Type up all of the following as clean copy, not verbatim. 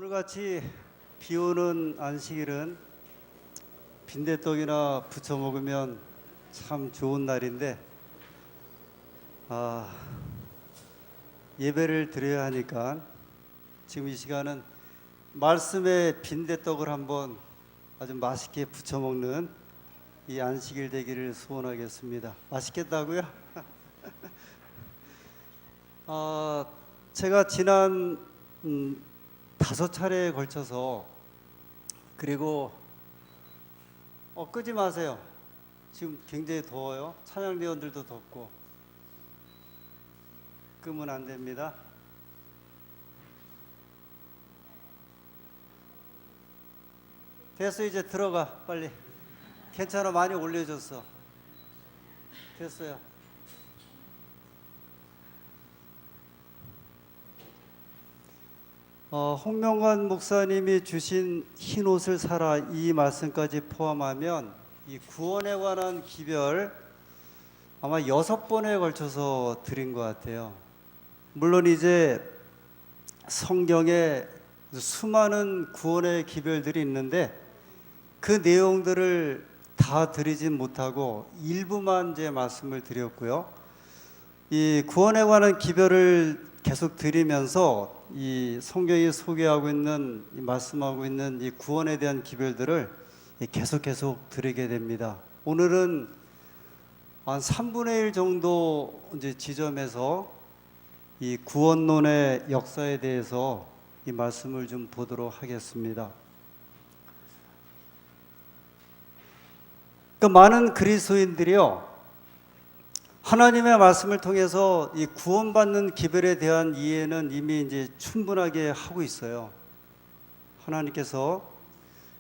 오늘같이 비 오는 안식일은 빈대떡이나 부쳐 먹으면 참 좋은 날인데 예배를 드려야 하니까 지금 이 시간은 말씀에 빈대떡을 한번 아주 맛있게 부쳐 먹는 이 안식일 되기를 소원하겠습니다. 맛있겠다고요? 제가 지난 5차례에 걸쳐서 그리고 끄지 마세요. 지금 굉장히 더워요. 찬양대원들도 덥고 끄면 안 됩니다. 됐어, 이제 들어가 빨리. 괜찮아, 많이 올려줬어. 됐어요. 홍명관 목사님이 주신 흰 옷을 사라 이 말씀까지 포함하면 이 구원에 관한 기별 아마 6번에 걸쳐서 드린 것 같아요. 물론 이제 성경에 수많은 구원의 기별들이 있는데 그 내용들을 다 드리진 못하고 일부만 이제 말씀을 드렸고요. 이 구원에 관한 기별을 계속 드리면서 이 성경이 소개하고 있는 말씀하고 있는 이 구원에 대한 기별들을 계속 드리게 됩니다. 오늘은 한 3분의 1 정도 이제 지점에서 이 구원론의 역사에 대해서 이 말씀을 좀 보도록 하겠습니다. 그 많은 그리스도인들이요, 하나님의 말씀을 통해서 이 구원받는 기별에 대한 이해는 이미 이제 충분하게 하고 있어요. 하나님께서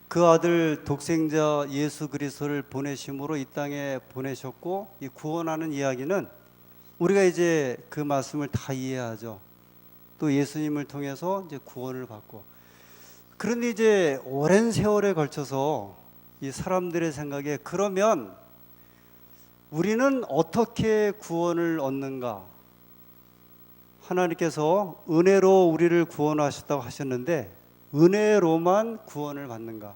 그 아들 독생자 예수 그리스도를 보내심으로 이 땅에 보내셨고, 이 구원하는 이야기는 우리가 이제 그 말씀을 다 이해하죠. 또 예수님을 통해서 이제 구원을 받고. 그런데 이제 오랜 세월에 걸쳐서 이 사람들의 생각에 그러면 우리는 어떻게 구원을 얻는가? 하나님께서 은혜로 우리를 구원하셨다고 하셨는데 은혜로만 구원을 받는가?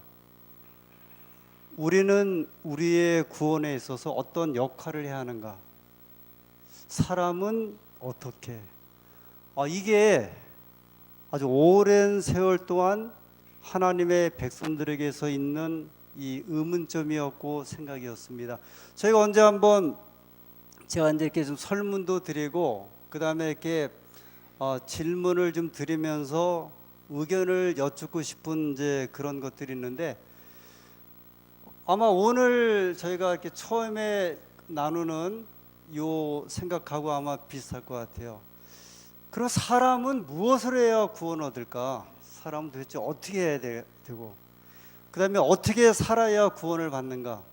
우리는 우리의 구원에 있어서 어떤 역할을 해야 하는가? 사람은 어떻게? 이게 아주 오랜 세월 동안 하나님의 백성들에게서 있는 이 의문점이었고 생각이었습니다. 저희가 언제 한번 제가 이제 이렇게 좀 설문도 드리고 그 다음에 이렇게 질문을 좀 드리면서 의견을 여쭙고 싶은 이제 그런 것들이 있는데 아마 오늘 저희가 이렇게 처음에 나누는 요 생각하고 아마 비슷할 것 같아요. 그럼 사람은 무엇을 해야 구원을 얻을까? 사람은 도대체 어떻게 해야 되고 그 다음에 어떻게 살아야 구원을 받는가?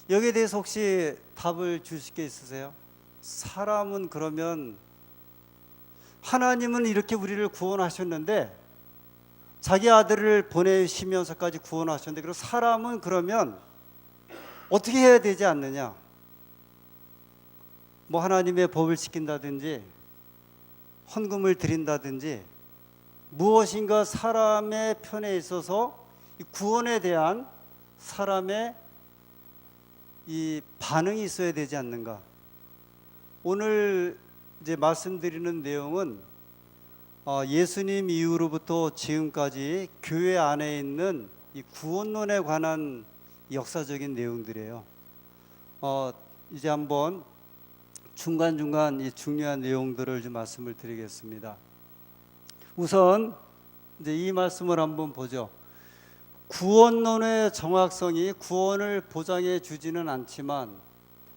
여기에 대해서 혹시 답을 주실 게 있으세요? 사람은 그러면 하나님은 이렇게 우리를 구원하셨는데 자기 아들을 보내시면서까지 구원하셨는데 그럼 사람은 그러면 어떻게 해야 되지 않느냐? 뭐 하나님의 법을 지킨다든지 헌금을 드린다든지 무엇인가 사람의 편에 있어서 구원에 대한 사람의 이 반응이 있어야 되지 않는가? 오늘 이제 말씀드리는 내용은 예수님 이후로부터 지금까지 교회 안에 있는 이 구원론에 관한 역사적인 내용들이에요. 이제 한번 중간중간 이 중요한 내용들을 좀 말씀을 드리겠습니다. 우선 이제 이 말씀을 한번 보죠. 구원론의 정확성이 구원을 보장해 주지는 않지만,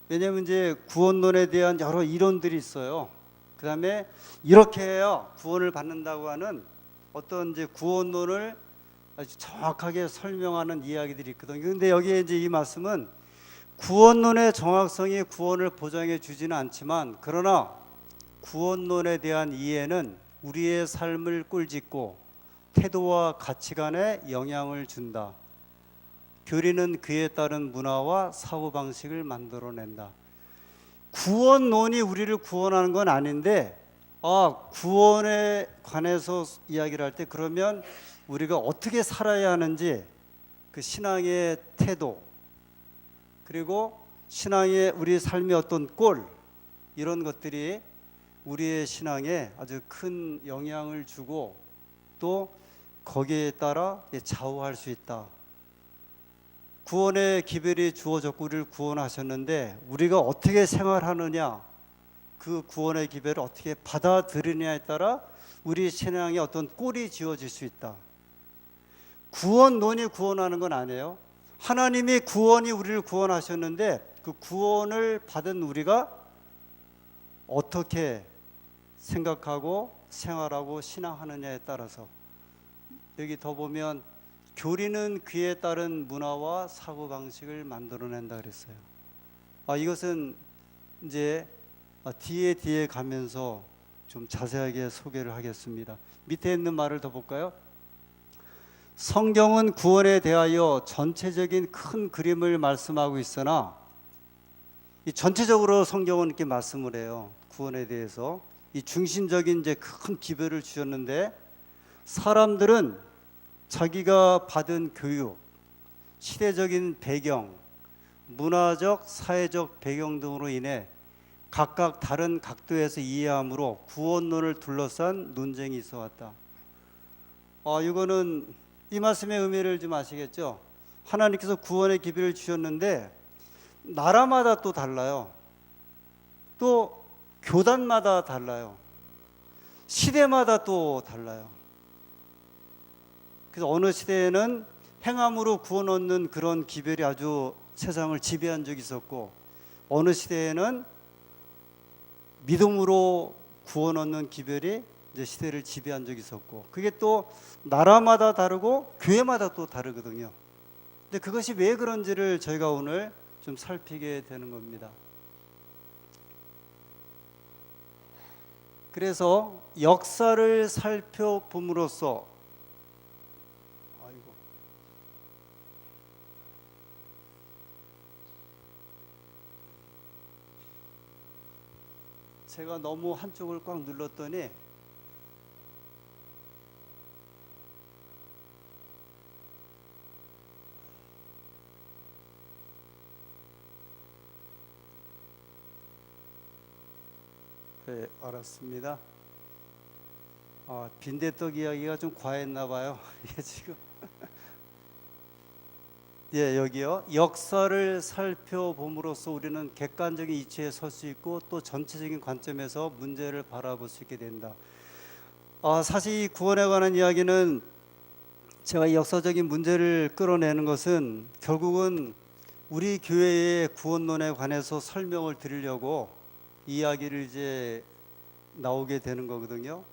왜냐하면 이제 구원론에 대한 여러 이론들이 있어요. 그 다음에 이렇게 해야 구원을 받는다고 하는 어떤 이제 구원론을 아주 정확하게 설명하는 이야기들이 있거든요. 그런데 여기에 이제 이 말씀은 구원론의 정확성이 구원을 보장해 주지는 않지만, 그러나 구원론에 대한 이해는 우리의 삶을 꿀짓고 태도와 가치관에 영향을 준다. 교리는 그에 따른 문화와 사고방식을 만들어낸다. 구원론이 우리를 구원하는 건 아닌데 구원에 관해서 이야기를 할 때 그러면 우리가 어떻게 살아야 하는지 그 신앙의 태도, 그리고 신앙의 우리 삶의 어떤 꼴, 이런 것들이 우리의 신앙에 아주 큰 영향을 주고 또 거기에 따라 좌우할 수 있다. 구원의 기별이 주어졌고 우리를 구원하셨는데 우리가 어떻게 생활하느냐, 그 구원의 기별을 어떻게 받아들이느냐에 따라 우리 신앙에 어떤 꼴이 지어질 수 있다. 구원론이 구원하는 건 아니에요. 하나님이 구원이 우리를 구원하셨는데 그 구원을 받은 우리가 어떻게 생각하고 생활하고 신앙하느냐에 따라서, 여기 더 보면 교리는 귀에 따른 문화와 사고방식을 만들어낸다 그랬어요. 이것은 이제 뒤에 가면서 좀 자세하게 소개를 하겠습니다. 밑에 있는 말을 더 볼까요? 성경은 구원에 대하여 전체적인 큰 그림을 말씀하고 있으나 이 전체적으로 성경은 이렇게 말씀을 해요. 구원에 대해서 이 중심적인 이제 큰 기별을 주셨는데 사람들은 자기가 받은 교육, 시대적인 배경, 문화적, 사회적 배경 등으로 인해 각각 다른 각도에서 이해함으로 구원론을 둘러싼 논쟁이 있어 왔다. 이거는 이 말씀의 의미를 좀 아시겠죠? 하나님께서 구원의 기별을 주셨는데 나라마다 또 달라요. 또 교단마다 달라요. 시대마다 또 달라요. 그래서 어느 시대에는 행함으로 구원 얻는 그런 기별이 아주 세상을 지배한 적이 있었고, 어느 시대에는 믿음으로 구원 얻는 기별이 이제 시대를 지배한 적이 있었고, 그게 또 나라마다 다르고 교회마다 또 다르거든요. 근데 그것이 왜 그런지를 저희가 오늘 좀 살피게 되는 겁니다. 그래서 역사를 살펴봄으로써 제가 너무 한쪽을 꽉 눌렀더니 네, 알았습니다. 빈대떡 이야기가 좀 과했나 봐요. 이게 지금 여기요. 역사를 살펴봄으로써 우리는 객관적인 이치에 설 수 있고 또 전체적인 관점에서 문제를 바라볼 수 있게 된다. 사실 이 구원에 관한 이야기는 제가 이 역사적인 문제를 끌어내는 것은 결국은 우리 교회의 구원론에 관해서 설명을 드리려고 이야기를 이제 나오게 되는 거거든요.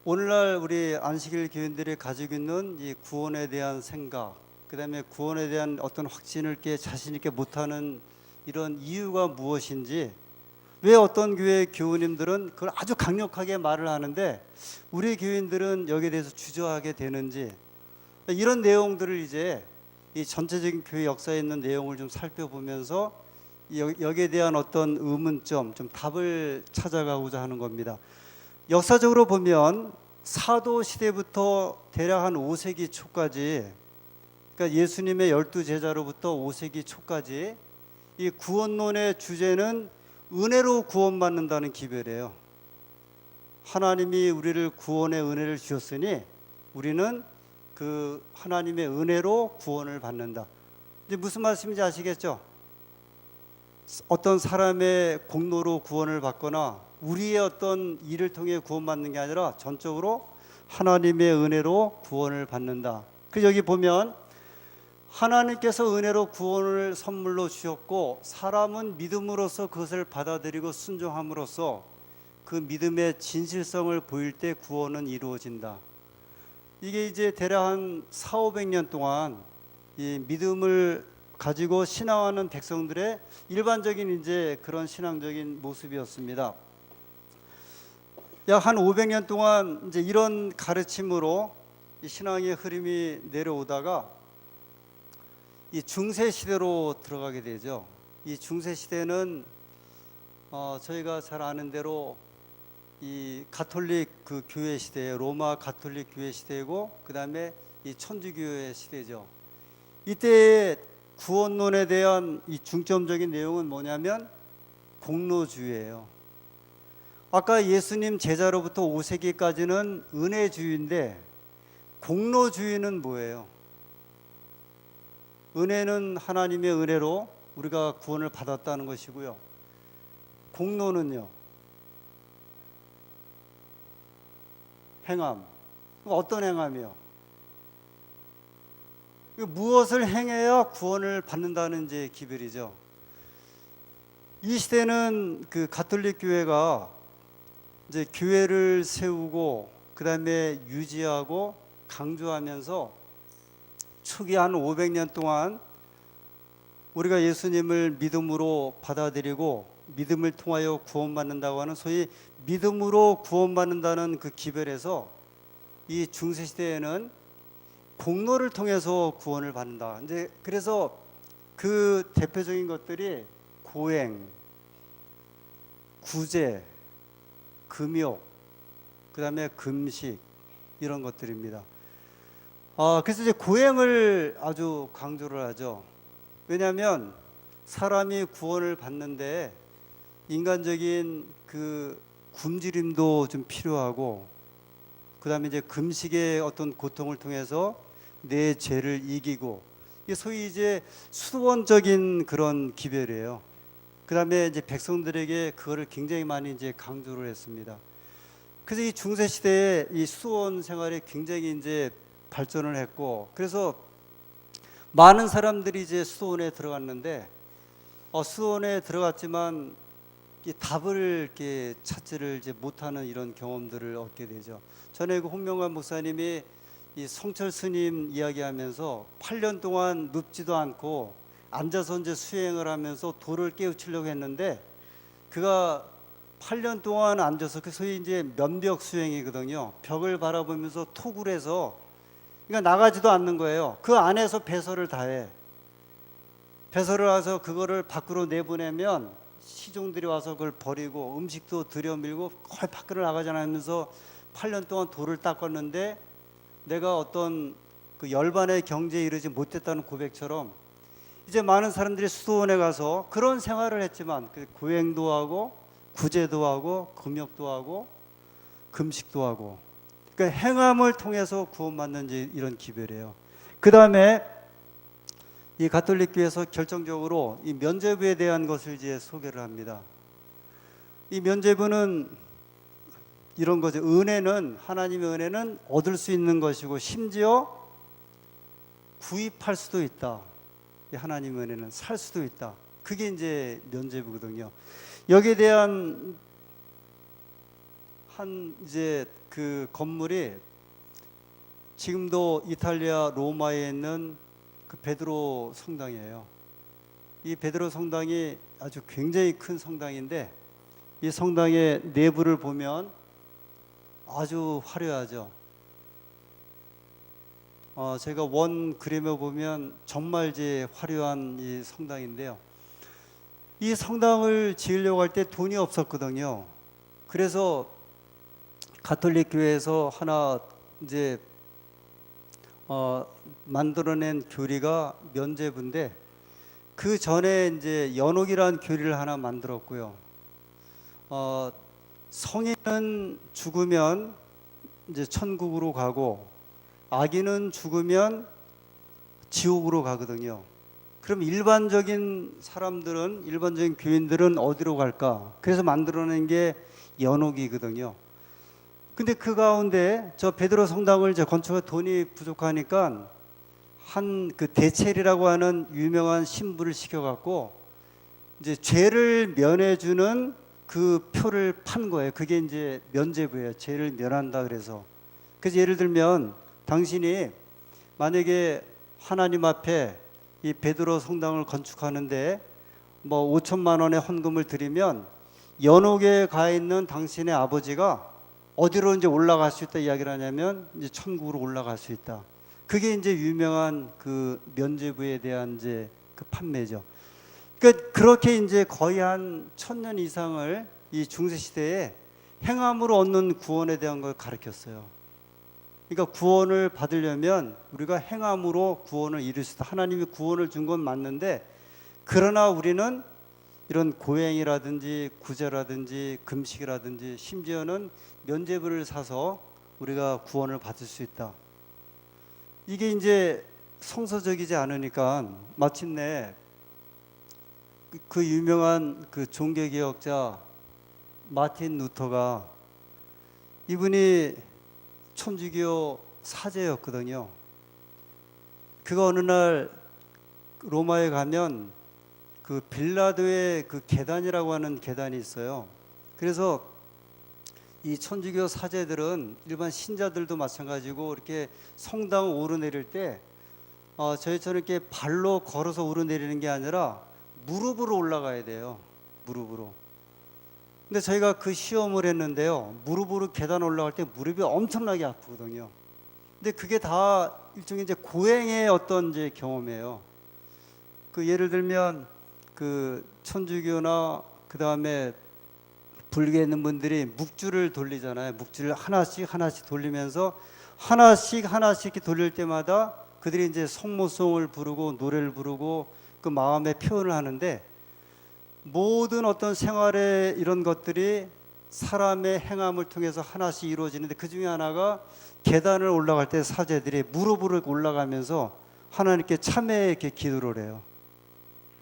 오늘날 우리 안식일 교인들이 가지고 있는 이 구원에 대한 생각, 그 다음에 구원에 대한 어떤 확신을 자신 있게 못하는 이런 이유가 무엇인지, 왜 어떤 교회 교우님들은 그걸 아주 강력하게 말을 하는데 우리 교인들은 여기에 대해서 주저하게 되는지, 이런 내용들을 이제 이 전체적인 교회 역사에 있는 내용을 좀 살펴보면서 여기에 대한 어떤 의문점, 좀 답을 찾아가고자 하는 겁니다. 역사적으로 보면 사도 시대부터 대략 한 5세기 초까지, 그러니까 예수님의 12제자로부터 5세기 초까지 이 구원론의 주제는 은혜로 구원받는다는 기별이에요. 하나님이 우리를 구원의 은혜를 주셨으니 우리는 그 하나님의 은혜로 구원을 받는다. 이제 무슨 말씀인지 아시겠죠? 어떤 사람의 공로로 구원을 받거나 우리의 어떤 일을 통해 구원받는 게 아니라 전적으로 하나님의 은혜로 구원을 받는다. 그래서 여기 보면 하나님께서 은혜로 구원을 선물로 주셨고 사람은 믿음으로써 그것을 받아들이고 순종함으로써 그 믿음의 진실성을 보일 때 구원은 이루어진다. 이게 이제 대략 한 400~500년 동안 이 믿음을 가지고 신앙하는 백성들의 일반적인 이제 그런 신앙적인 모습이었습니다. 약 한 500년 동안 이제 이런 가르침으로 이 신앙의 흐름이 내려오다가 이 중세 시대로 들어가게 되죠. 이 중세 시대는 저희가 잘 아는 대로 이 가톨릭 그 교회 시대에 로마 가톨릭 교회 시대이고 그다음에 이 천주교회 시대죠. 이때 구원론에 대한 이 중점적인 내용은 뭐냐면 공로주의예요. 아까 예수님 제자로부터 5세기까지는 은혜주의인데 공로주의는 뭐예요? 은혜는 하나님의 은혜로 우리가 구원을 받았다는 것이고요. 공로는요, 행함. 어떤 행함이요? 무엇을 행해야 구원을 받는다는 이제 기별이죠. 이 시대는 그 가톨릭 교회가 이제 교회를 세우고 그다음에 유지하고 강조하면서 초기 한 500년 동안 우리가 예수님을 믿음으로 받아들이고 믿음을 통하여 구원받는다고 하는 소위 믿음으로 구원받는다는 그 기별에서 이 중세 시대에는 공로를 통해서 구원을 받는다. 이제 그래서 그 대표적인 것들이 고행, 구제, 금욕, 그다음에 금식 이런 것들입니다. 그래서 이제 고행을 아주 강조를 하죠. 왜냐하면 사람이 구원을 받는데 인간적인 그 굶주림도 좀 필요하고 그다음에 이제 금식의 어떤 고통을 통해서 내 죄를 이기고 이게 소위 이제 수원적인 그런 기별이에요. 그다음에 이제 백성들에게 그거를 굉장히 많이 이제 강조를 했습니다. 그래서 이 중세 시대에 이 수원 생활이 굉장히 이제 발전을 했고 그래서 많은 사람들이 이제 수원에 들어갔는데 수원에 들어갔지만 이 답을 이렇게 찾지를 이제 못하는 이런 경험들을 얻게 되죠. 전에 그 홍명관 목사님이 이 성철 스님 이야기하면서 8년 동안 눕지도 않고 앉아서 이제 수행을 하면서 도를 깨우치려고 했는데 그가 8년 동안 앉아서 그 소위 이제 면벽 수행이거든요. 벽을 바라보면서 톡을 해서 그러니까 나가지도 않는 거예요. 그 안에서 배설을 다해. 배설을 해서 그거를 밖으로 내보내면 시종들이 와서 그걸 버리고 음식도 들여밀고 거의 밖으로 나가지 않으면서 8년 동안 돌을 닦았는데 내가 어떤 그 열반의 경지에 이르지 못했다는 고백처럼 이제 많은 사람들이 수도원에 가서 그런 생활을 했지만 그 고행도 하고 구제도 하고 금욕도 하고 금식도 하고 그러니까 행함을 통해서 구원받는 이런 기별이에요. 그 다음에 이 가톨릭 교회에서 결정적으로 이 면죄부에 대한 것을 이제 소개를 합니다. 이 면죄부는 이런 거죠. 은혜는 하나님의 은혜는 얻을 수 있는 것이고 심지어 구입할 수도 있다. 하나님의 은혜는 살 수도 있다. 그게 이제 면죄부거든요. 여기에 대한 한 이제 그 건물이 지금도 이탈리아 로마에 있는 그 베드로 성당이에요. 이 베드로 성당이 아주 굉장히 큰 성당인데 이 성당의 내부를 보면 아주 화려하죠. 제가 원 그림에 보면 정말 이제 화려한 이 성당인데요. 이 성당을 지으려고 할 때 돈이 없었거든요. 그래서 가톨릭 교회에서 하나 이제 만들어낸 교리가 면죄부인데 그 전에 이제 연옥이라는 교리를 하나 만들었고요. 성인은 죽으면 이제 천국으로 가고 아기는 죽으면 지옥으로 가거든요. 그럼 일반적인 사람들은 일반적인 교인들은 어디로 갈까? 그래서 만들어낸 게 연옥이거든요. 근데 그 가운데 저 베드로 성당을 이제 건축할 돈이 부족하니까 한 그 대체리라고 하는 유명한 신부를 시켜갖고 이제 죄를 면해주는 그 표를 판 거예요. 그게 이제 면죄부예요. 죄를 면한다 그래서. 그래서 예를 들면 당신이 만약에 하나님 앞에 이 베드로 성당을 건축하는데 뭐 5천만 원의 헌금을 드리면 연옥에 가 있는 당신의 아버지가 어디로 이제 올라갈 수 있다 이야기를 하냐면 이제 천국으로 올라갈 수 있다. 그게 이제 유명한 그 면죄부에 대한 이제 그 판매죠. 그러니까 그렇게 이제 거의 한 1000년 이상을 이 중세 시대에 행함으로 얻는 구원에 대한 걸 가르쳤어요. 그러니까 구원을 받으려면 우리가 행함으로 구원을 이룰 수 있다. 하나님이 구원을 준 건 맞는데, 그러나 우리는 이런 고행이라든지 구제라든지 금식이라든지 심지어는 면죄부를 사서 우리가 구원을 받을 수 있다. 이게 이제 성서적이지 않으니까 마침내 그 유명한 그 종교개혁자 마틴 루터가, 이분이 천주교 사제였거든요. 그가 어느 날 로마에 가면 그 빌라도의 그 계단이라고 하는 계단이 있어요. 그래서 이 천주교 사제들은 일반 신자들도 마찬가지고 이렇게 성당 오르내릴 때 저희처럼 이렇게 발로 걸어서 오르내리는 게 아니라 무릎으로 올라가야 돼요. 무릎으로. 근데 저희가 그 시험을 했는데요. 무릎으로 계단 올라갈 때 무릎이 엄청나게 아프거든요. 근데 그게 다 일종의 이제 고행의 어떤 이제 경험이에요. 그 예를 들면 그 천주교나 그 다음에 불교에 있는 분들이 묵주를 돌리잖아요. 묵주를 하나씩 돌리면서 하나씩 이렇게 돌릴 때마다 그들이 이제 성모송을 부르고 노래를 부르고 그 마음의 표현을 하는데, 모든 어떤 생활의 이런 것들이 사람의 행함을 통해서 하나씩 이루어지는데, 그 중에 하나가 계단을 올라갈 때 사제들이 무릎으로 올라가면서 하나님께 참회의 기도를 해요.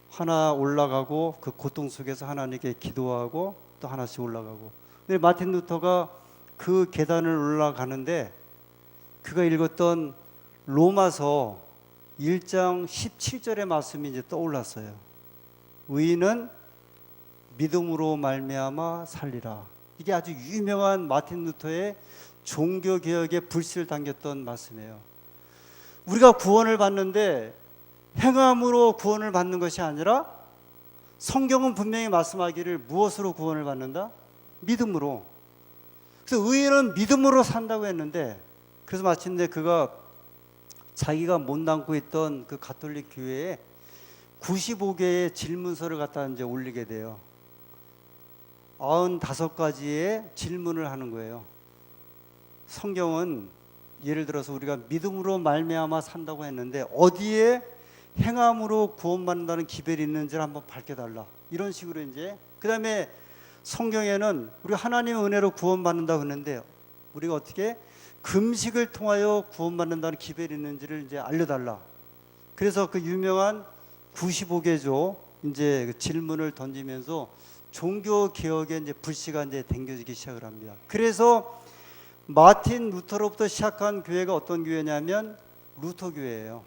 하나 올라가고 그 고통 속에서 하나님께 기도하고 또 하나씩 올라가고. 근데 마틴 루터가 그 계단을 올라가는데 그가 읽었던 로마서 1장 17절의 말씀이 이제 떠올랐어요. 의인은 믿음으로 말미암아 살리라. 이게 아주 유명한 마틴 루터의 종교 개혁의 불씨를 당겼던 말씀이에요. 우리가 구원을 받는데 행함으로 구원을 받는 것이 아니라, 성경은 분명히 말씀하기를 무엇으로 구원을 받는다? 믿음으로. 그래서 의인은 믿음으로 산다고 했는데, 그래서 마침내 그가 자기가 몸담고 있던 그 가톨릭 교회에 95개의 질문서를 갖다 이제 올리게 돼요. 95가지의 질문을 하는 거예요. 성경은 예를 들어서 우리가 믿음으로 말미암아 산다고 했는데 어디에 행함으로 구원받는다는 기별이 있는지를 한번 밝혀달라. 이런 식으로 이제, 그 다음에 성경에는 우리 하나님의 은혜로 구원받는다고 했는데 우리가 어떻게 금식을 통하여 구원받는다는 기별이 있는지를 이제 알려달라. 그래서 그 유명한 95개조 이제 그 질문을 던지면서 종교 개혁의 이제 불씨가 이제 댕겨지기 시작을 합니다. 그래서 마틴 루터로부터 시작한 교회가 어떤 교회냐면 루터 교회예요.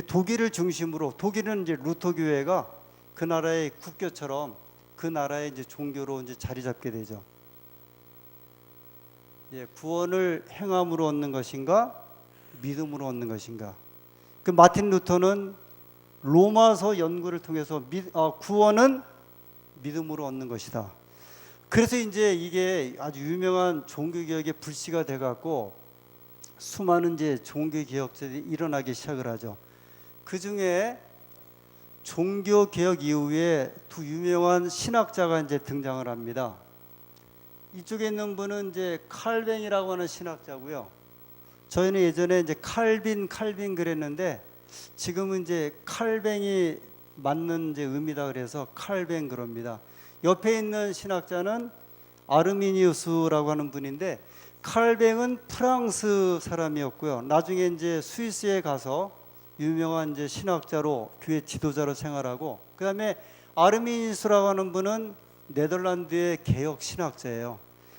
독일을 중심으로, 독일은 이제 루터 교회가 그 나라의 국교처럼 그 나라의 이제 종교로 이제 자리 잡게 되죠. 구원을 행함으로 얻는 것인가, 믿음으로 얻는 것인가. 그 마틴 루터는 로마서 연구를 통해서 구원은 믿음으로 얻는 것이다. 그래서 이제 이게 아주 유명한 종교개혁의 불씨가 돼갖고 수많은 이제 종교개혁자들이 일어나기 시작을 하죠. 그 중에 종교개혁 이후에 두 유명한 신학자가 이제 등장을 합니다. 이쪽에 있는 분은 이제 칼뱅이라고 하는 신학자고요. 저희는 예전에 이제 칼빈 그랬는데 지금은 이제 칼뱅이 맞는 이제 의미다 그래서 칼뱅 그럽니다. 옆에 있는 신학자는 아르미니우스라고 하는 분인데, 칼뱅은 프랑스 사람이었고요. 나중에 이제 스위스에 가서 유명한 이제 신학자로 교회 지도자로 생활하고, 그다음에 아르미니우스라고 하는 분은 네덜란드의 개혁 신학자예요.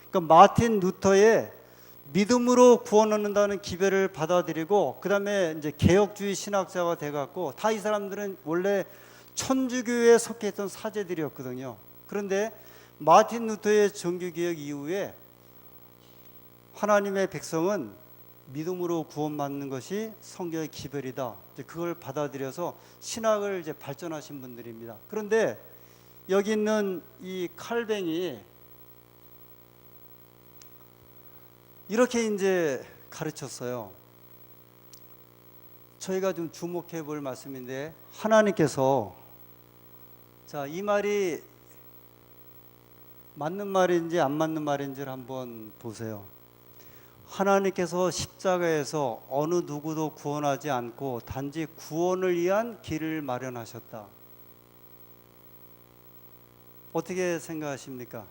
그러니까 마틴 루터의 믿음으로 구원 얻는다는 기별을 받아들이고 그다음에 이제 개혁주의 신학자가 돼갖고, 다 이 사람들은 원래 천주교에 속해 있던 사제들이었거든요. 그런데 마틴 루터의 종교개혁 이후에 하나님의 백성은 믿음으로 구원받는 것이 성경의 기별이다. 이제 그걸 받아들여서 신학을 이제 발전하신 분들입니다. 그런데 여기 있는 이 칼뱅이 이렇게 이제 가르쳤어요. 저희가 좀 주목해 볼 말씀인데, 하나님께서 자, 이 말이 맞는 말인지 안 맞는 말인지를 한번 보세요. 하나님께서 십자가에서 어느 누구도 구원하지 않고 단지 구원을 위한 길을 마련하셨다. 어떻게 생각하십니까?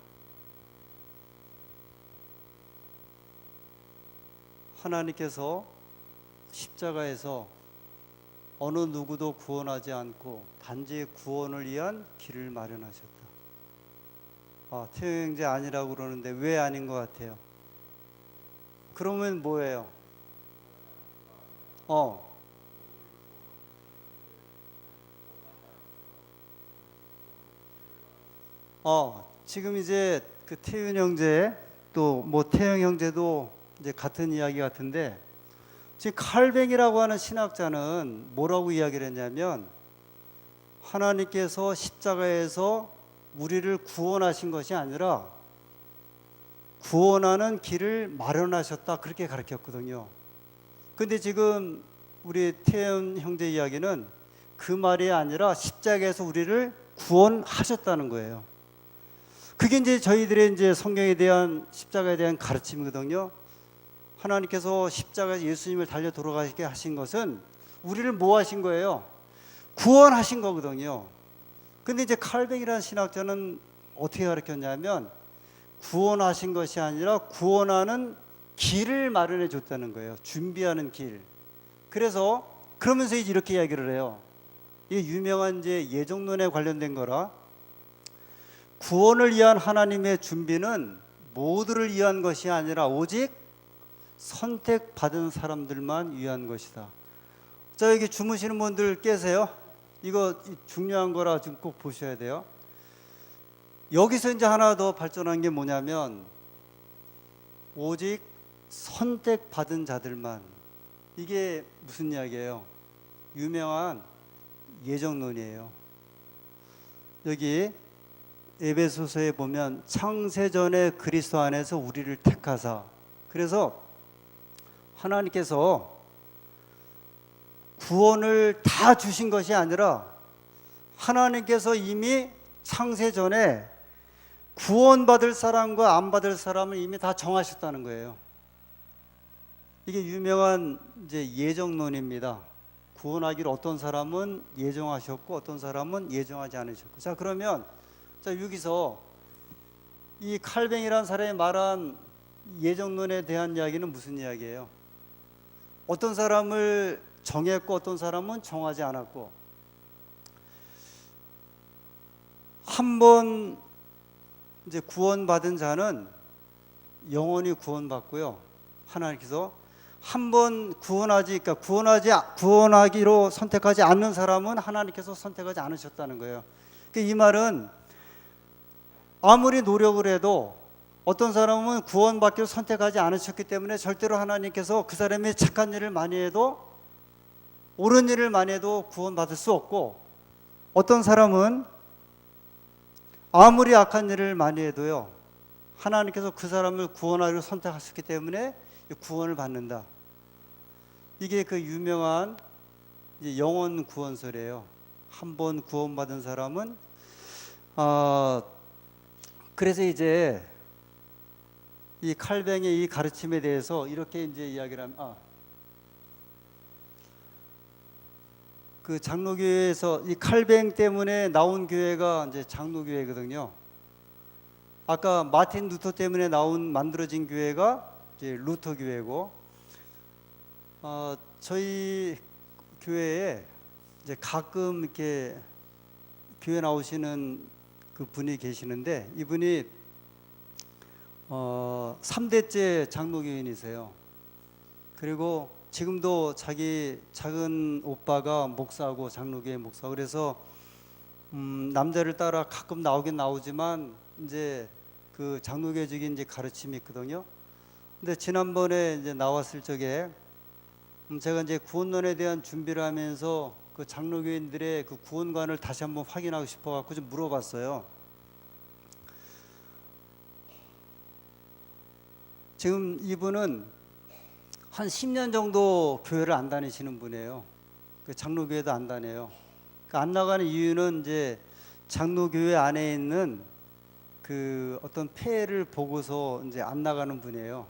하나님께서 십자가에서 어느 누구도 구원하지 않고 단지 구원을 위한 길을 마련하셨다. 태영 형제 아니라고 그러는데 왜 아닌 것 같아요? 그러면 뭐예요? 지금 이제 그 태윤 형제 또 뭐 태영 형제도 이제 같은 이야기 같은데, 지금 칼뱅이라고 하는 신학자는 뭐라고 이야기를 했냐면, 하나님께서 십자가에서 우리를 구원하신 것이 아니라 구원하는 길을 마련하셨다, 그렇게 가르쳤거든요. 근데 지금 우리 태연 형제 이야기는 그 말이 아니라 십자가에서 우리를 구원하셨다는 거예요. 그게 이제 저희들의 이제 성경에 대한 십자가에 대한 가르침이거든요. 하나님께서 십자가에서 예수님을 달려 돌아가시게 하신 것은 우리를 뭐 하신 거예요? 구원하신 거거든요. 근데 이제 칼뱅이라는 신학자는 어떻게 가르쳤냐면, 구원하신 것이 아니라 구원하는 길을 마련해 줬다는 거예요. 준비하는 길. 그래서 그러면서 이렇게 이야기를 해요. 이게 유명한 이제 예정론에 관련된 거라, 구원을 위한 하나님의 준비는 모두를 위한 것이 아니라 오직 선택받은 사람들만 위한 것이다. 자, 여기 주무시는 분들 깨세요. 이거 중요한 거라 지금 꼭 보셔야 돼요. 여기서 이제 하나 더 발전한 게 뭐냐면, 오직 선택받은 자들만. 이게 무슨 이야기예요? 유명한 예정론이에요. 여기 에베소서에 보면 창세전에 그리스도 안에서 우리를 택하사, 그래서 하나님께서 구원을 다 주신 것이 아니라 하나님께서 이미 창세전에 구원받을 사람과 안 받을 사람을 이미 다 정하셨다는 거예요. 이게 유명한 이제 예정론입니다. 구원하기를 어떤 사람은 예정하셨고 어떤 사람은 예정하지 않으셨고. 자, 그러면 여기서 이 칼뱅이라는 사람이 말한 예정론에 대한 이야기는 무슨 이야기예요? 어떤 사람을 정했고 어떤 사람은 정하지 않았고, 한 번 이제 구원받은 자는 영원히 구원받고요. 하나님께서 한 번 구원하기로 선택하지 않는 사람은 하나님께서 선택하지 않으셨다는 거예요. 이 말은 아무리 노력을 해도 어떤 사람은 구원받기로 선택하지 않으셨기 때문에 절대로 하나님께서 그 사람이 착한 일을 많이 해도, 옳은 일을 많이 해도 구원받을 수 없고, 어떤 사람은 아무리 악한 일을 많이 해도요, 하나님께서 그 사람을 구원하기로 선택하셨기 때문에 구원을 받는다. 이게 그 유명한 영원 구원설이에요. 한 번 구원받은 사람은 그래서 이제 이 칼뱅의 이 가르침에 대해서 이렇게 이제 이야기를 하면, 그 장로교회에서 이 칼뱅 때문에 나온 교회가 이제 장로교회거든요. 아까 마틴 루터 때문에 만들어진 교회가 이제 루터 교회고, 저희 교회에 이제 가끔 이렇게 교회 나오시는 그 분이 계시는데, 이분이 3대째 장로교인이세요. 그리고 지금도 자기 작은 오빠가 목사고 장로교회 목사. 그래서 남자를 따라 가끔 나오긴 나오지만 이제 그 장로교적인 이제 가르침이 있거든요. 근데 지난번에 이제 나왔을 적에 제가 이제 구원론에 대한 준비를 하면서 그 장로교인들의 그 구원관을 다시 한번 확인하고 싶어갖고 좀 물어봤어요. 지금 이분은 한 10년 정도 교회를 안 다니시는 분이에요. 그 장로교회도 안 다녀요. 안 나가는 이유는 이제 장로교회 안에 있는 그 어떤 폐를 보고서 이제 안 나가는 분이에요.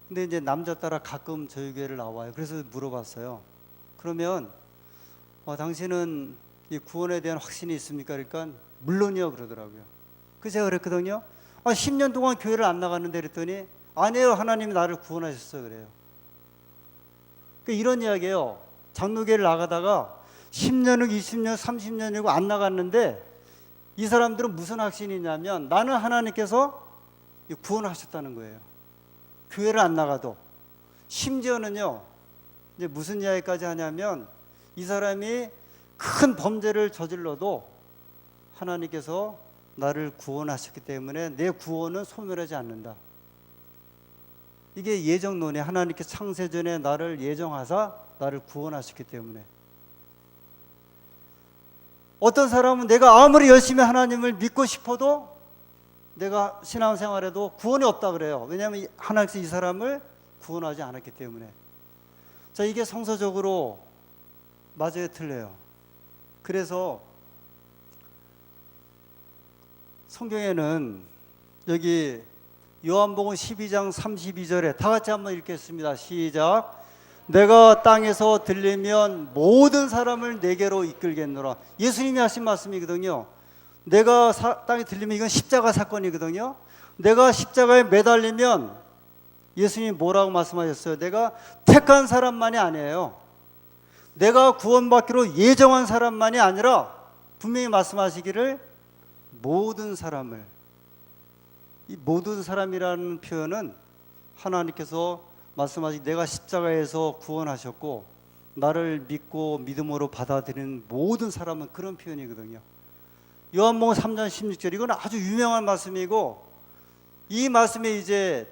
근데 이제 남자 따라 가끔 저희 교회를 나와요. 그래서 물어봤어요. 그러면 당신은 이 구원에 대한 확신이 있습니까? 그러니까 물론이요 그러더라고요. 그래서 제가 그랬거든요. 10년 동안 교회를 안 나갔는데 그랬더니 아니에요. 하나님이 나를 구원하셨어 그래요. 그러니까 이런 이야기예요. 장로교회를 나가다가 10년이고 20년, 30년이고 안 나갔는데 이 사람들은 무슨 확신이 있냐면 나는 하나님께서 구원하셨다는 거예요. 교회를 안 나가도. 심지어는요, 이제 무슨 이야기까지 하냐면 이 사람이 큰 범죄를 저질러도 하나님께서 나를 구원하셨기 때문에 내 구원은 소멸하지 않는다. 이게 예정론이 하나님께 창세전에 나를 예정하사 나를 구원하셨기 때문에. 어떤 사람은 내가 아무리 열심히 하나님을 믿고 싶어도 내가 신앙생활에도 구원이 없다 그래요. 왜냐하면 하나님께서 이 사람을 구원하지 않았기 때문에. 자, 이게 성서적으로 맞아요, 틀려요? 그래서 성경에는 여기 요한복음 12장 32절에 다 같이 한번 읽겠습니다. 시작. 내가 땅에서 들리면 모든 사람을 내게로 이끌겠노라. 예수님이 하신 말씀이거든요. 내가 땅에 들리면 이건 십자가 사건이거든요. 내가 십자가에 매달리면 예수님이 뭐라고 말씀하셨어요? 내가 택한 사람만이 아니에요. 내가 구원받기로 예정한 사람만이 아니라 분명히 말씀하시기를 모든 사람을. 이 모든 사람이라는 표현은 하나님께서 말씀하신 내가 십자가에서 구원하셨고 나를 믿고 믿음으로 받아들이는 모든 사람은 그런 표현이거든요. 요한복음 3장 16절 이건 아주 유명한 말씀이고 이 말씀에 이제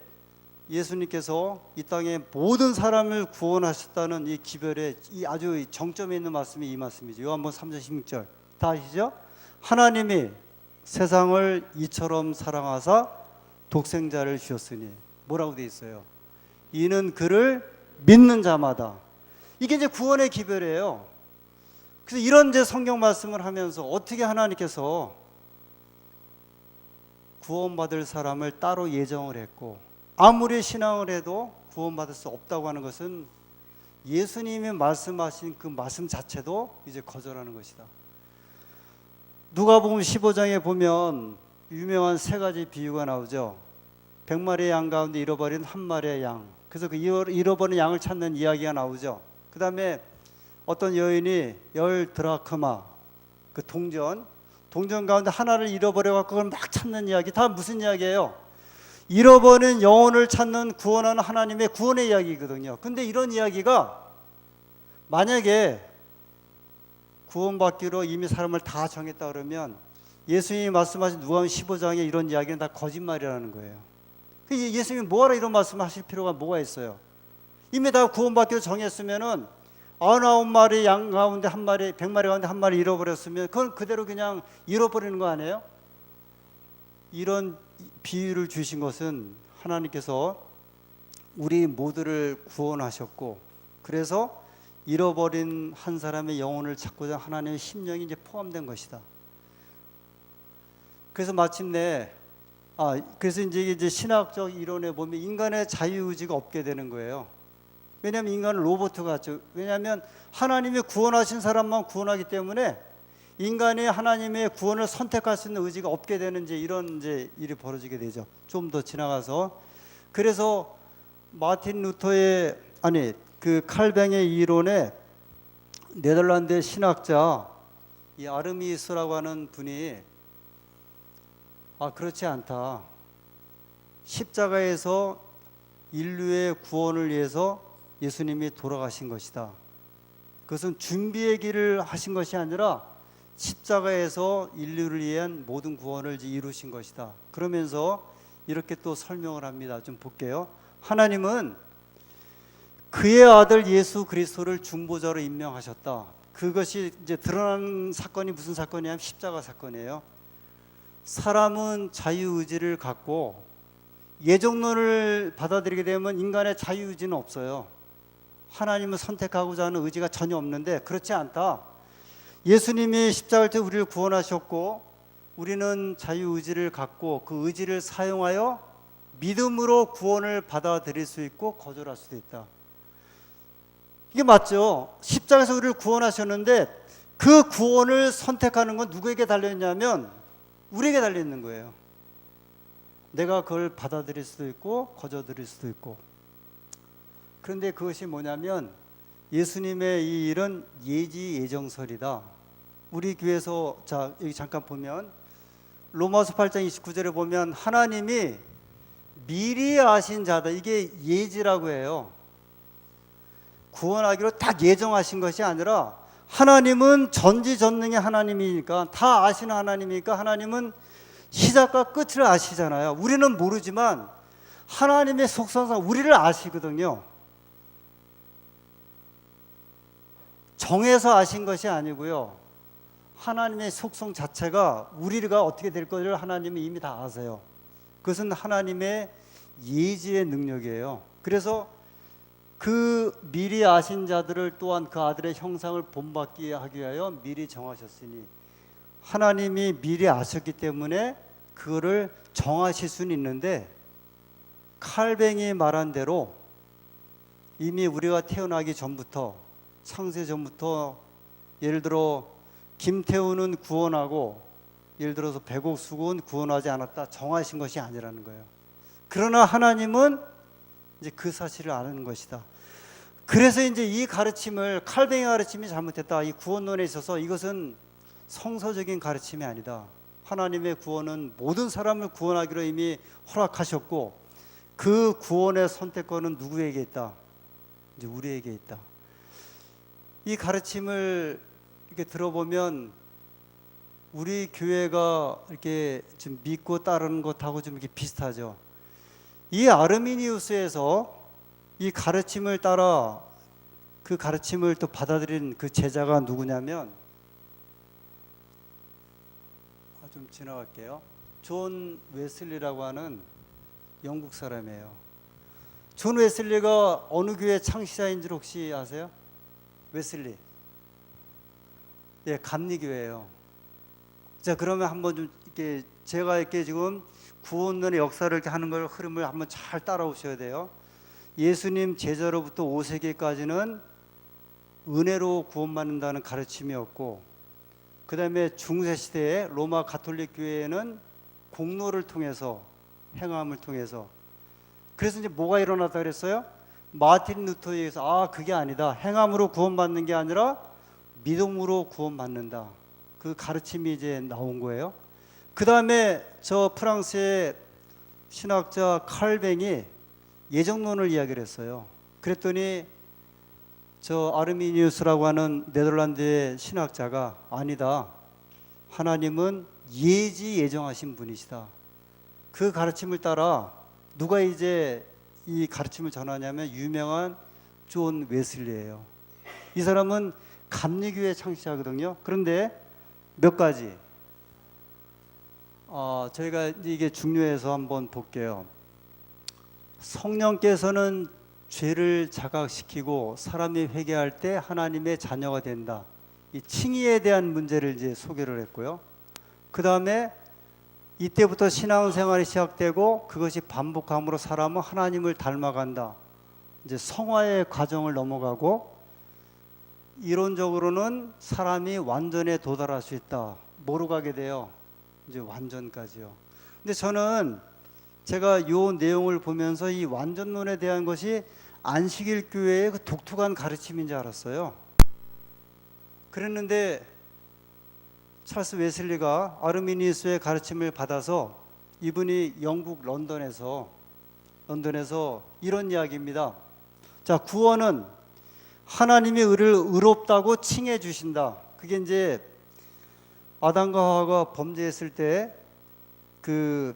예수님께서 이 땅에 모든 사람을 구원하셨다는 이 기별의 이 아주 정점에 있는 말씀이 이 말씀이죠. 요한복음 3장 16절 다 아시죠? 하나님이 세상을 이처럼 사랑하사 독생자를 주셨으니 뭐라고 돼 있어요? 이는 그를 믿는 자마다. 이게 이제 구원의 기별이에요. 그래서 이런 이제 성경 말씀을 하면서 어떻게 하나님께서 구원받을 사람을 따로 예정을 했고 아무리 신앙을 해도 구원받을 수 없다고 하는 것은 예수님이 말씀하신 그 말씀 자체도 이제 거절하는 것이다. 누가복음 15장에 보면 유명한 세 가지 비유가 나오죠. 100마리의 양 가운데 잃어버린 한 마리의 양. 그래서 그 잃어버린 양을 찾는 이야기가 나오죠. 그 다음에 어떤 여인이 10 드라크마 그 동전 가운데 하나를 잃어버려갖고 그걸 막 찾는 이야기. 다 무슨 이야기예요? 잃어버린 영혼을 찾는 구원하는 하나님의 구원의 이야기거든요. 근데 이런 이야기가 만약에 구원받기로 이미 사람을 다 정했다 그러면 예수님이 말씀하신 누가복음 15장에 이런 이야기는 다 거짓말이라는 거예요. 예수님이 뭐하러 이런 말씀하실 필요가 뭐가 있어요? 이미 다 구원받기로 정했으면은 99마리 양 가운데 한 마리, 100마리 가운데 한 마리 잃어버렸으면 그건 그대로 그냥 잃어버리는 거 아니에요? 이런 비유를 주신 것은 하나님께서 우리 모두를 구원하셨고 그래서 잃어버린 한 사람의 영혼을 찾고자 하나님의 심령이 이제 포함된 것이다. 그래서 마침내 그래서 이제 신학적 이론에 보면 인간의 자유의지가 없게 되는 거예요. 왜냐하면 인간은 로봇 같죠. 왜냐하면 하나님이 구원하신 사람만 구원하기 때문에 인간이 하나님의 구원을 선택할 수 있는 의지가 없게 되는 이런 일이 벌어지게 되죠. 좀 더 지나가서 그래서 마틴 루터의 그 칼뱅의 이론에 네덜란드의 신학자 이 아르미스라고 하는 분이 그렇지 않다. 십자가에서 인류의 구원을 위해서 예수님이 돌아가신 것이다. 그것은 준비의 길을 하신 것이 아니라 십자가에서 인류를 위한 모든 구원을 이루신 것이다. 그러면서 이렇게 또 설명을 합니다. 좀 볼게요. 하나님은 그의 아들 예수 그리스도를 중보자로 임명하셨다. 그것이 이제 드러난 사건이 무슨 사건이냐면 십자가 사건이에요. 사람은 자유의지를 갖고 예정론을 받아들이게 되면 인간의 자유의지는 없어요. 하나님을 선택하고자 하는 의지가 전혀 없는데 그렇지 않다. 예수님이 십자가를 통해 우리를 구원하셨고 우리는 자유의지를 갖고 그 의지를 사용하여 믿음으로 구원을 받아들일 수 있고 거절할 수도 있다. 이게 맞죠? 십자가에서 우리를 구원하셨는데 그 구원을 선택하는 건 누구에게 달려있냐면 우리에게 달려있는 거예요. 내가 그걸 받아들일 수도 있고 거절드릴 수도 있고. 그런데 그것이 뭐냐면 예수님의 이 일은 예지 예정설이다. 우리 교회에서 자 여기 잠깐 보면 로마서 8장 29절에 보면 하나님이 미리 아신 자다. 이게 예지라고 해요. 구원하기로 딱 예정하신 것이 아니라 하나님은 전지전능의 하나님이니까 다 아시는 하나님이니까 하나님은 시작과 끝을 아시잖아요. 우리는 모르지만 하나님의 속성상 우리를 아시거든요. 정해서 아신 것이 아니고요. 하나님의 속성 자체가 우리가 어떻게 될 것을 하나님은 이미 다 아세요. 그것은 하나님의 예지의 능력이에요. 그래서 그 미리 아신 자들을 또한 그 아들의 형상을 본받게 하기 위하여 미리 정하셨으니 하나님이 미리 아셨기 때문에 그거를 정하실 수는 있는데 칼뱅이 말한 대로 이미 우리가 태어나기 전부터 창세 전부터 예를 들어 김태우는 구원하고 예를 들어서 백옥수군 구원하지 않았다 정하신 것이 아니라는 거예요. 그러나 하나님은 이제 그 사실을 아는 것이다. 그래서 이제 이 가르침을 칼뱅이 가르침이 잘못됐다. 이 구원론에 있어서 이것은 성서적인 가르침이 아니다. 하나님의 구원은 모든 사람을 구원하기로 이미 허락하셨고 그 구원의 선택권은 누구에게 있다? 이제 우리에게 있다. 이 가르침을 이렇게 들어보면 우리 교회가 이렇게 좀 믿고 따르는 것하고 좀 이렇게 비슷하죠. 이 아르미니우스에서 이 가르침을 따라 그 가르침을 또 받아들인 그 제자가 누구냐면 좀 지나갈게요. 존 웨슬리라고 하는 영국 사람이에요. 존 웨슬리가 어느 교회 창시자인 줄 혹시 아세요? 웨슬리. 예, 감리교회예요. 자, 그러면 한번 좀 이렇게 제가 이렇게 지금 구원론의 역사를 이렇게 하는 걸 흐름을 한번 잘 따라오셔야 돼요. 예수님 제자로부터 5세기까지는 은혜로 구원받는다는 가르침이었고, 그 다음에 중세시대에 로마 가톨릭 교회에는 공로를 통해서 행함을 통해서 그래서 이제 뭐가 일어났다 그랬어요? 마틴 루터에 의해서 그게 아니다. 행함으로 구원받는 게 아니라 믿음으로 구원받는다. 그 가르침이 이제 나온 거예요. 그 다음에 저 프랑스의 신학자 칼뱅이 예정론을 이야기를 했어요. 그랬더니 저 아르미니우스라고 하는 네덜란드의 신학자가 아니다. 하나님은 예지 예정하신 분이시다. 그 가르침을 따라 누가 이제 이 가르침을 전하냐면 유명한 존 웨슬리예요. 이 사람은 감리교회 창시자거든요. 그런데 몇 가지 저희가 이게 중요해서 한번 볼게요. 성령께서는 죄를 자각시키고 사람이 회개할 때 하나님의 자녀가 된다. 이 칭의에 대한 문제를 이제 소개를 했고요. 그 다음에 이때부터 신앙생활이 시작되고 그것이 반복함으로 사람은 하나님을 닮아간다. 이제 성화의 과정을 넘어가고 이론적으로는 사람이 완전에 도달할 수 있다. 뭐로 가게 돼요? 이제 완전까지요. 근데 저는 제가 이 내용을 보면서 이 완전론에 대한 것이 안식일 교회의 그 독특한 가르침인 줄 알았어요. 그랬는데 찰스 웨슬리가 아르미니우스의 가르침을 받아서 이분이 영국 런던에서 이런 이야기입니다. 자, 구원은 하나님이 우리를 의롭다고 칭해 주신다. 그게 이제 아담과 하와가 범죄했을 때 그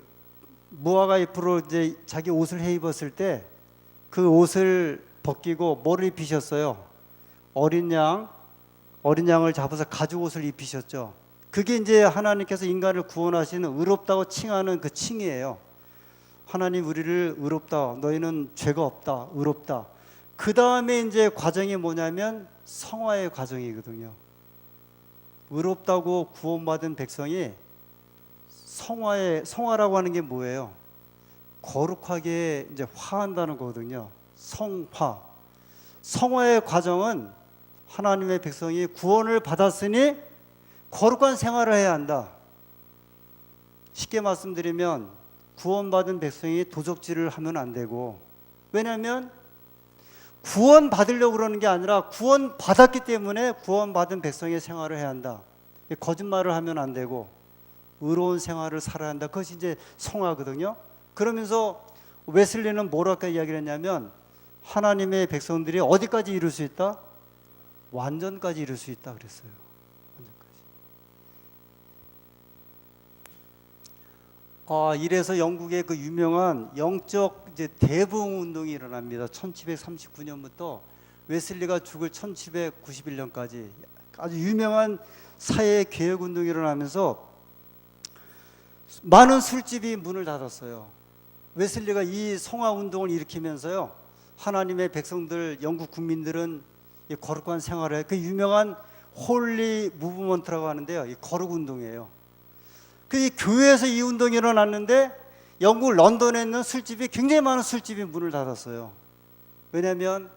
무화과 잎으로 이제 자기 옷을 해 입었을 때 그 옷을 벗기고 뭐를 입히셨어요? 어린 양을 잡아서 가죽 옷을 입히셨죠. 그게 이제 하나님께서 인간을 구원하시는 의롭다고 칭하는 그 칭이에요. 하나님 우리를 의롭다. 너희는 죄가 없다. 의롭다. 그 다음에 이제 과정이 뭐냐면 성화의 과정이거든요. 의롭다고 구원받은 백성이 성화라고 하는 게 뭐예요? 거룩하게 이제 화한다는 거거든요. 성화의 과정은 하나님의 백성이 구원을 받았으니 거룩한 생활을 해야 한다. 쉽게 말씀드리면 구원받은 백성이 도적질을 하면 안 되고, 왜냐하면 구원 받으려고 그러는 게 아니라 구원 받았기 때문에 구원받은 백성의 생활을 해야 한다. 거짓말을 하면 안 되고 의로운 생활을 살아야 한다. 그것이 이제 성화거든요. 그러면서 웨슬리는 뭐라고 이야기를 했냐면 하나님의 백성들이 어디까지 이룰 수 있다? 완전까지 이룰 수 있다 그랬어요. 완전까지. 이래서 영국의 그 유명한 영적 이제 대부흥 운동이 일어납니다. 1739년부터 웨슬리가 죽을 1791년까지 아주 유명한 사회 개혁 운동이 일어나면서 많은 술집이 문을 닫았어요. 웨슬리가 이 성화 운동을 일으키면서요, 하나님의 백성들, 영국 국민들은 이 거룩한 생활을 해. 그 유명한 홀리 무브먼트라고 하는데요, 이 거룩 운동이에요. 그 교회에서 이 운동이 일어났는데 영국 런던에 있는 술집이, 굉장히 많은 술집이 문을 닫았어요. 왜냐하면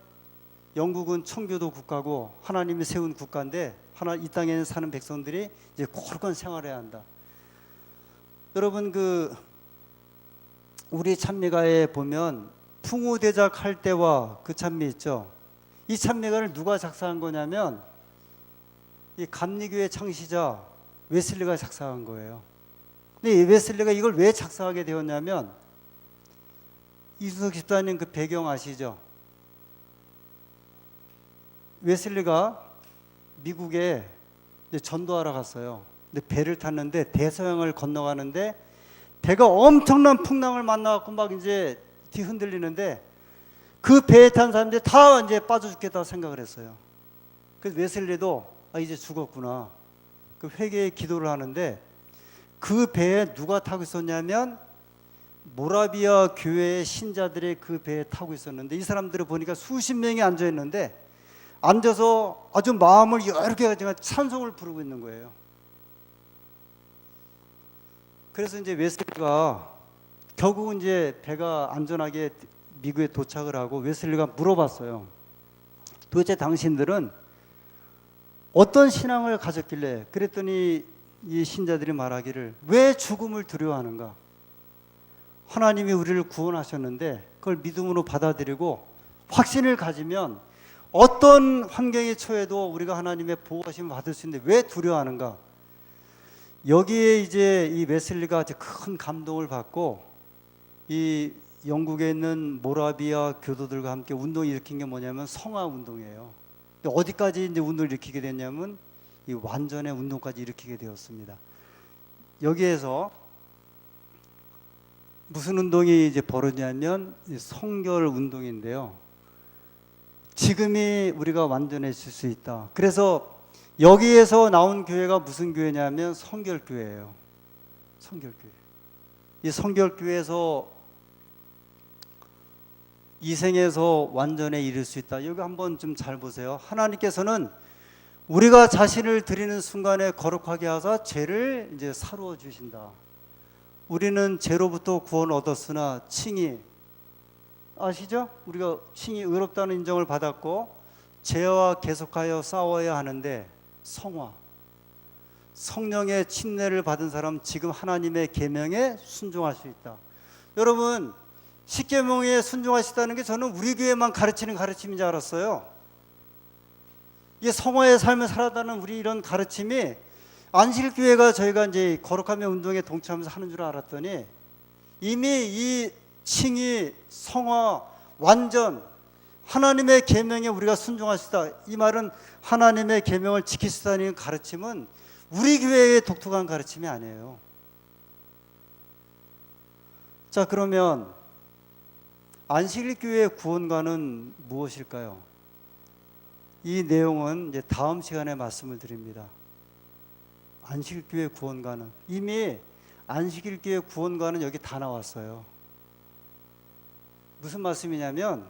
영국은 청교도 국가고 하나님이 세운 국가인데 이 땅에 사는 백성들이 이제 거룩한 생활을 해야 한다. 여러분, 우리 찬미가에 보면 풍우대작 할 때와 그 찬미 있죠. 이 찬미가를 누가 작사한 거냐면 이 감리교회 창시자 웨슬리가 작사한 거예요. 근데 이 웨슬리가 이걸 왜 작사하게 되었냐면, 이수석 집사님 그 배경 아시죠? 웨슬리가 미국에 전도하러 갔어요. 근데 배를 탔는데 대서양을 건너가는데 배가 엄청난 풍랑을 만나갖고 막 이제 뒤흔들리는데 그 배에 탄 사람들이 다 이제 빠져 죽겠다 생각을 했어요. 그래서 웨슬리도 이제 죽었구나. 그 회개의 기도를 하는데 그 배에 누가 타고 있었냐면 모라비아 교회의 신자들이 그 배에 타고 있었는데 이 사람들을 보니까 수십 명이 앉아 있는데 앉아서 아주 마음을 여유롭게 가지고 찬송을 부르고 있는 거예요. 그래서 이제 웨슬리가 결국은 이제 배가 안전하게 미국에 도착을 하고 웨슬리가 물어봤어요. 도대체 당신들은 어떤 신앙을 가졌길래? 그랬더니 이 신자들이 말하기를, 왜 죽음을 두려워하는가? 하나님이 우리를 구원하셨는데 그걸 믿음으로 받아들이고 확신을 가지면 어떤 환경에 처해도 우리가 하나님의 보호하심을 받을 수 있는데 왜 두려워하는가? 여기에 이제 이 웨슬리가 큰 감동을 받고 이 영국에 있는 모라비아 교도들과 함께 운동을 일으킨 게 뭐냐면 성화 운동이에요. 어디까지 이제 운동을 일으키게 됐냐면 이 완전의 운동까지 일으키게 되었습니다. 여기에서 무슨 운동이 이제 벌어지냐면 성결 운동인데요. 지금이 우리가 완전해질 수 있다. 그래서 여기에서 나온 교회가 무슨 교회냐면 성결교회예요. 성결교회. 이 성결교회에서 이 생에서 완전에 이를 수 있다. 여기 한번 좀 잘 보세요. 하나님께서는 우리가 자신을 드리는 순간에 거룩하게 하사 죄를 이제 사루어 주신다. 우리는 죄로부터 구원을 얻었으나 칭이, 아시죠? 우리가 칭이 의롭다는 인정을 받았고 죄와 계속하여 싸워야 하는데 성화, 성령의 침례를 받은 사람 지금 하나님의 계명에 순종할 수 있다. 여러분, 십계명에 순종하시다는 게 저는 우리 교회만 가르치는 가르침인 줄 알았어요. 이게 성화의 삶을 살아가는 우리 이런 가르침이 안식일교회가 저희가 이제 거룩함의 운동에 동참하면서 하는 줄 알았더니 이미 이 칭의, 성화, 완전, 하나님의 계명에 우리가 순종하시다. 이 말은 하나님의 계명을 지키시다는 가르침은 우리 교회의 독특한 가르침이 아니에요. 자, 그러면 안식일교회의 구원관은 무엇일까요? 이 내용은 이제 다음 시간에 말씀을 드립니다. 안식일교회 구원관은, 이미 안식일교회 구원관은 여기 다 나왔어요. 무슨 말씀이냐면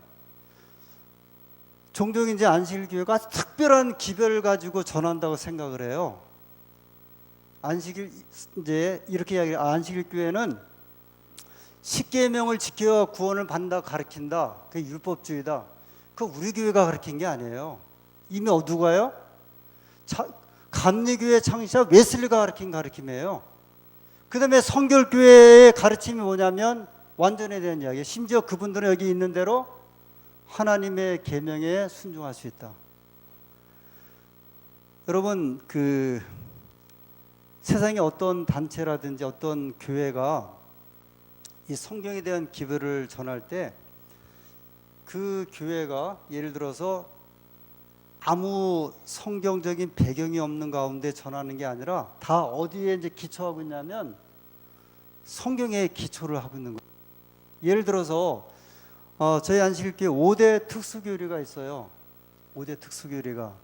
종종 이제 안식일교회가 특별한 기별을 가지고 전한다고 생각을 해요. 안식일 이제 이렇게 이야기해요. 안식일 교회는 십계명을 지켜 구원을 받는다 가르친다. 그게 율법주의다. 그 우리 교회가 가르친 게 아니에요. 이미 누가요? 감리교회 창시자 웨슬리가 가르친 가르침이에요. 그 다음에 성결교회의 가르침이 뭐냐면 완전에 대한 이야기예요. 심지어 그분들은 여기 있는 대로 하나님의 계명에 순종할 수 있다. 여러분, 그 세상에 어떤 단체라든지 어떤 교회가 이 성경에 대한 기별을 전할 때 그 교회가 예를 들어서 아무 성경적인 배경이 없는 가운데 전하는 게 아니라 다 어디에 이제 기초하고 있냐면 성경에 기초를 하고 있는 거예요. 예를 들어서 저희 안식일교회 5대 특수교리가 있어요. 5대 특수교리가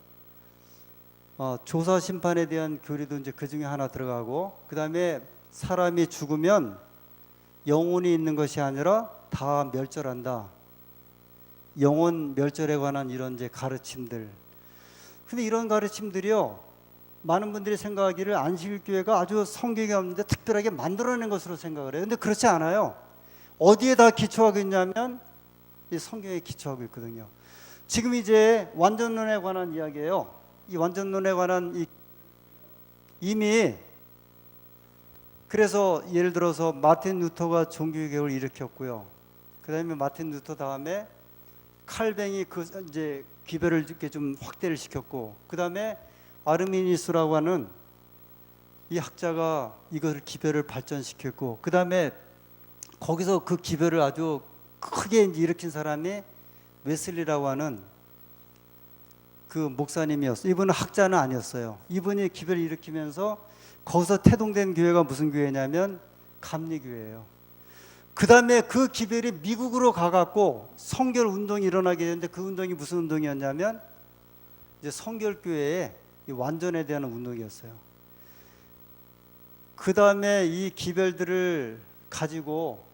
조사 심판에 대한 교리도 이제 그 중에 하나 들어가고, 그 다음에 사람이 죽으면 영혼이 있는 것이 아니라 다 멸절한다. 영혼 멸절에 관한 이런 이제 가르침들. 근데 이런 가르침들이요, 많은 분들이 생각하기를 안식일교회가 아주 성경이 없는데 특별하게 만들어낸 것으로 생각을 해요. 근데 그렇지 않아요. 어디에 다 기초하고 있냐면 이 성경에 기초하고 있거든요. 지금 이제 완전론에 관한 이야기예요. 이 완전론에 관한 이미, 그래서 예를 들어서 마틴 루터가 종교개혁을 일으켰고요. 그 다음에 마틴 루터 다음에 칼뱅이 그 이제 기별을 이렇게 좀 확대를 시켰고, 그 다음에 아르미니스라고 하는 이 학자가 이것을 기별을 발전시켰고, 그 다음에 거기서 그 기별을 아주 크게 이제 일으킨 사람이 웨슬리라고 하는 그 목사님이었어요. 이분은 학자는 아니었어요. 이분이 기별을 일으키면서 거기서 태동된 교회가 무슨 교회냐면 감리교회예요. 그 다음에 그 기별이 미국으로 가갖고 성결 운동이 일어나게 되는데, 그 운동이 무슨 운동이었냐면 이제 성결교회의 완전에 대한 운동이었어요. 그 다음에 이 기별들을 가지고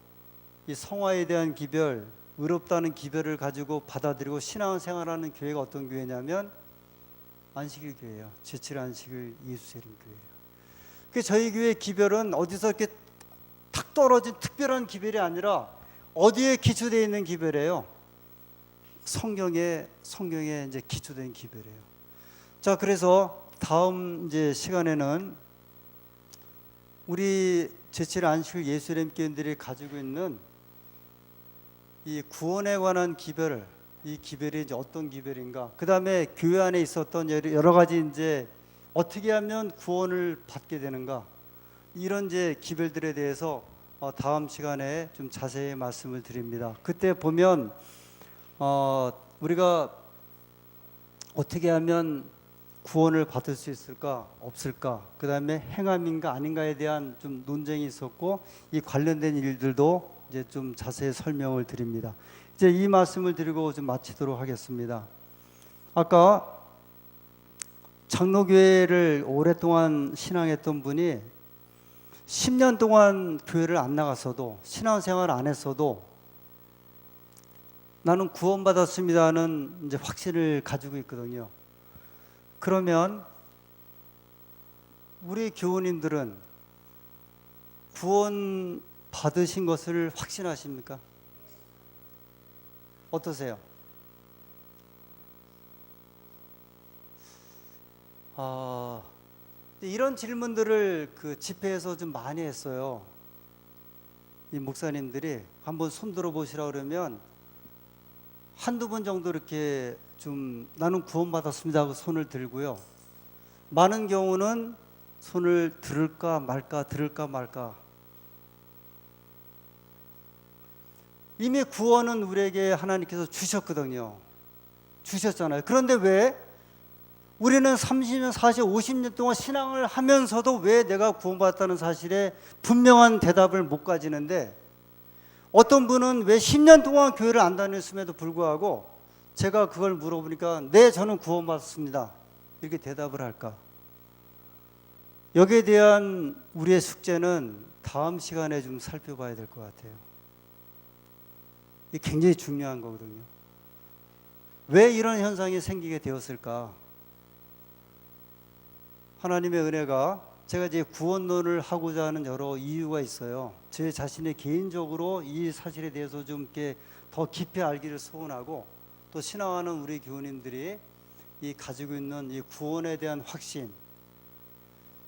이 성화에 대한 기별, 의롭다는 기별을 가지고 받아들이고 신앙생활하는 교회가 어떤 교회냐면 안식일 교회예요. 제7 안식일 예수세림 교회예요. 그 저희 교회 기별은 어디서 이렇게 탁 떨어진 특별한 기별이 아니라 어디에 기초되어 있는 기별이에요? 성경에 이제 기초된 기별이에요. 자, 그래서 다음 이제 시간에는 우리 제7 안식일 예수님 교인들이 가지고 있는 이 구원에 관한 기별, 이 기별이 이제 어떤 기별인가? 그 다음에 교회 안에 있었던 여러 가지 이제 어떻게 하면 구원을 받게 되는가? 이런 이제 기별들에 대해서 다음 시간에 좀 자세히 말씀을 드립니다. 그때 보면 우리가 어떻게 하면 구원을 받을 수 있을까 없을까, 그 다음에 행함인가 아닌가에 대한 좀 논쟁이 있었고, 이 관련된 일들도 이제 좀 자세히 설명을 드립니다. 이제 이 말씀을 드리고 좀 마치도록 하겠습니다. 아까 장로교회를 오랫동안 신앙했던 분이 10년 동안 교회를 안 나갔어도, 신앙생활 안 했어도 나는 구원받았습니다는 이제 확신을 가지고 있거든요. 그러면 우리 교우님들은 구원 받으신 것을 확신하십니까? 어떠세요? 이런 질문들을 그 집회에서 좀 많이 했어요. 이 목사님들이 한번 손 들어 보시라 그러면 한두 번 정도 이렇게 좀 나는 구원받았습니다 하고 손을 들고요. 많은 경우는 손을 들을까 말까. 이미 구원은 우리에게 하나님께서 주셨거든요. 주셨잖아요. 그런데 왜 우리는 30년, 40, 50년 동안 신앙을 하면서도 왜 내가 구원받았다는 사실에 분명한 대답을 못 가지는데, 어떤 분은 왜 10년 동안 교회를 안 다녔음에도 불구하고 제가 그걸 물어보니까 네, 저는 구원받았습니다, 이렇게 대답을 할까? 여기에 대한 우리의 숙제는 다음 시간에 좀 살펴봐야 될 것 같아요. 이게 굉장히 중요한 거거든요. 왜 이런 현상이 생기게 되었을까? 하나님의 은혜가 제가 이제 구원론을 하고자 하는 여러 이유가 있어요. 제 자신의 개인적으로 이 사실에 대해서 좀 이렇게 더 깊이 알기를 소원하고, 또 신앙하는 우리 교우님들이 이 가지고 있는 이 구원에 대한 확신,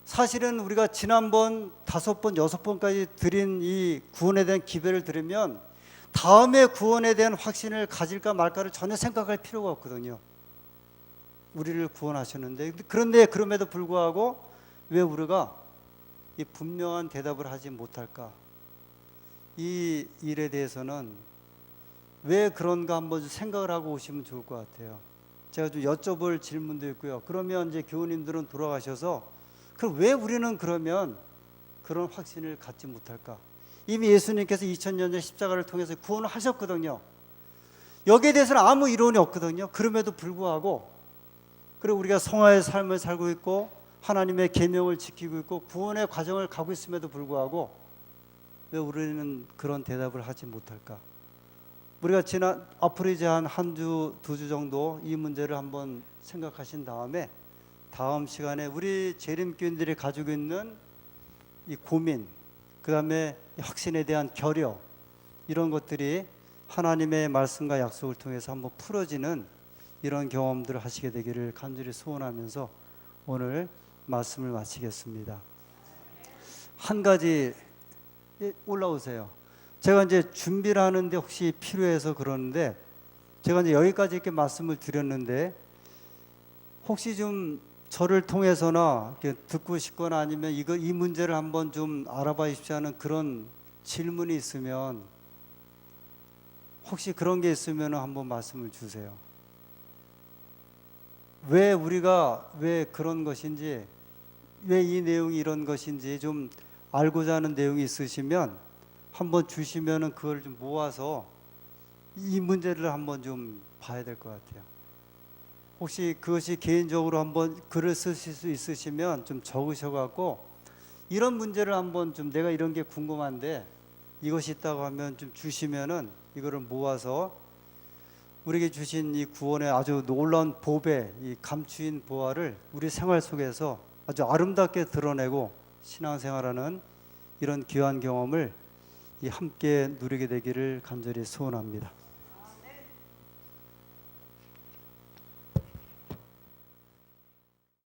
사실은 우리가 지난번 5번, 6번까지 드린 이 구원에 대한 기별을 들으면 다음에 구원에 대한 확신을 가질까 말까를 전혀 생각할 필요가 없거든요. 우리를 구원하셨는데, 그런데 그럼에도 불구하고 왜 우리가 이 분명한 대답을 하지 못할까? 이 일에 대해서는 왜 그런가 한번 생각을 하고 오시면 좋을 것 같아요. 제가 좀 여쭤볼 질문도 있고요. 그러면 이제 교우님들은 돌아가셔서, 그럼 왜 우리는 그러면 그런 확신을 갖지 못할까? 이미 예수님께서 2000년 전 십자가를 통해서 구원을 하셨거든요. 여기에 대해서는 아무 이론이 없거든요. 그럼에도 불구하고, 그리고 우리가 성화의 삶을 살고 있고 하나님의 계명을 지키고 있고 구원의 과정을 가고 있음에도 불구하고 왜 우리는 그런 대답을 하지 못할까? 우리가 앞으로 이제 한 주, 2주 정도 이 문제를 한번 생각하신 다음에 다음 시간에 우리 재림교인들이 가지고 있는 이 고민, 그 다음에 확신에 대한 결여, 이런 것들이 하나님의 말씀과 약속을 통해서 한번 풀어지는 이런 경험들을 하시게 되기를 간절히 소원하면서 오늘 말씀을 마치겠습니다. 한 가지 올라오세요. 제가 이제 준비를 하는데 혹시 필요해서 그러는데, 제가 이제 여기까지 이렇게 말씀을 드렸는데 혹시 좀 저를 통해서나 이렇게 듣고 싶거나 아니면 이 문제를 한번 좀 알아봐 주십시오 하는 그런 질문이 있으면, 혹시 그런 게 있으면 한번 말씀을 주세요. 왜 우리가 왜 그런 것인지, 왜 이 내용이 이런 것인지 좀 알고자 하는 내용이 있으시면 한번 주시면은 그걸 좀 모아서 이 문제를 한번 좀 봐야 될 것 같아요. 혹시 그것이 개인적으로 한번 글을 쓰실 수 있으시면 좀 적으셔갖고 이런 문제를 한번 좀 내가 이런 게 궁금한데 이것이 있다고 하면 좀 주시면은 이거를 모아서 우리에게 주신 이 구원의 아주 놀라운 보배, 이 감추인 보화를 우리 생활 속에서 아주 아름답게 드러내고 신앙생활하는 이런 귀한 경험을 함께 누리게 되기를 간절히 소원합니다.